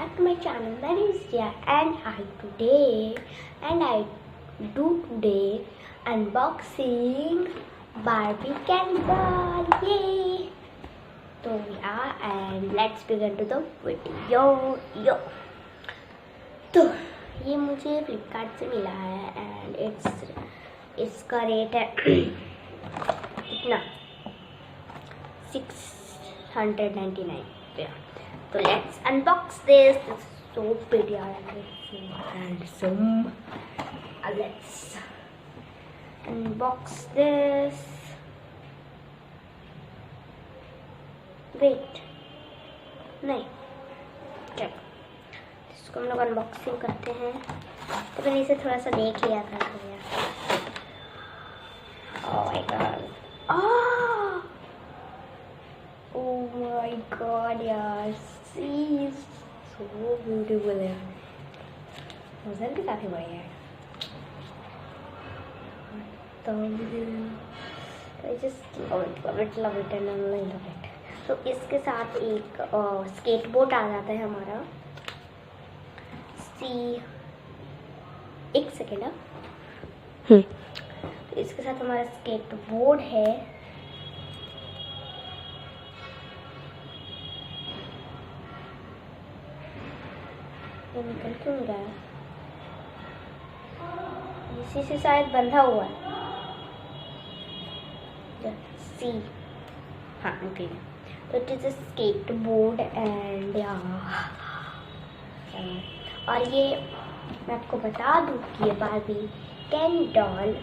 back to my channel. My name is Riya and I do today unboxing Barbie candle. Yay! So yeah, and let's begin to the video. तो ये मुझे फ्लिपकार्ट से मिला है and इसका rate है इतना 699. So let's unbox this. It's so pretty and so handsome. Let's unbox this. Wait, नहीं, चलो इसको हम लोग अनबॉक्सिंग करते हैं. तो मैंने इसे थोड़ा सा देख लिया था. Oh my god. Oh my god, यार, see, so beautiful है. वजन भी काफी बढ़िया है. I just love it and I love it. तो इसके साथ एक स्केटबोर्ड आ जाता है हमारा. एक सेकेंड. तो इसके साथ हमारा स्केटबोर्ड है. ये निकल क्यों नहीं रहा है? इसी से शायद बंधा हुआ है. सी, हाँ निकल गया. तो it is a skateboard and और ये मैं आपको बता दूँ कि ये बार्बी कैंडल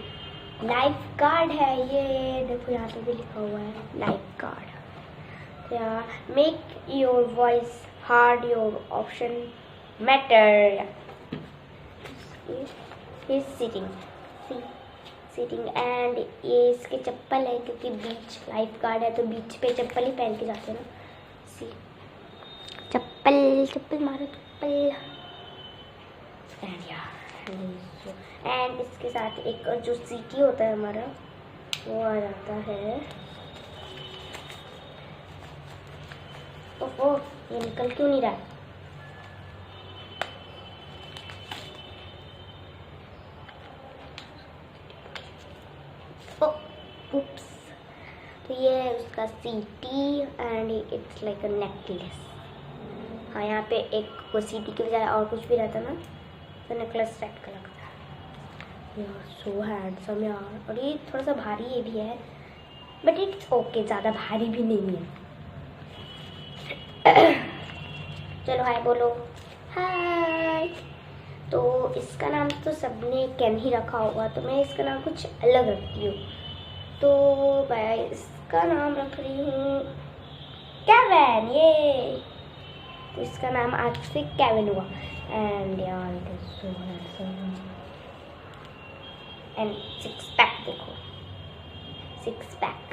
लाइफ गार्ड है. ये देखो यहाँ पे भी लिखा हुआ है life guard. Make your voice hard your option matter. Sitting and ये इसके चप्पल है क्योंकि बीच लाइफ गार्ड है तो बीच पे चप्पल ही पहन के जाते हैं ना. सी चप्पल मारो चप्पल. एंड इसके साथ एक जो सीटी होता है हमारा वो आ जाता है. ओहो, ये निकल क्यों नहीं रहा है? Oops. तो ये है उसका सीटी and it's like a necklace. हाँ, यहाँ पे एक वो सीटी के बजाय और कुछ भी रहता ना तो नेकलेस टाइप का लगता है. यार सो हैंडसम यार. और ये थोड़ा सा भारी ये भी है बट इट्स ओके, ज़्यादा भारी भी नहीं है. चलो हाय बोलो. हाय. तो इसका नाम तो सबने कैन ही रखा होगा तो मैं इसका नाम कुछ अलग रखती हूँ. तो मैं इसका नाम रख रही हूँ केविन. ये तो इसका नाम आज से केविन हुआ. एंड यार it is so handsome. And six pack देखो, सिक्स पैक.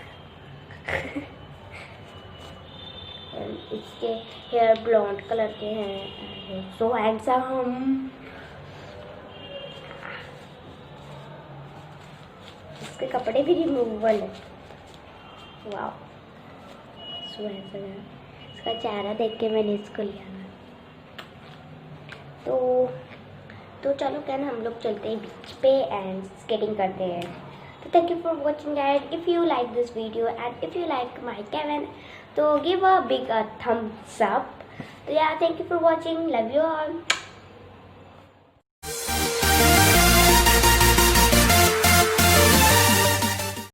इसके हेयर ब्लॉन्ड कलर के हैं. सो हैंडसम. इसके कपड़े भी रिमूवेबल है. वाह, सो हैंडसम है. इसका चेहरा देख के मैंने इसको लिया ना. तो चलो कैन हम लोग चलते हैं बीच पे एंड स्केटिंग करते हैं. तो thank you for watching guys. If you like this video and if you like my Kevin तो give a big thumbs up. तो यार thank you for watching. Love you all.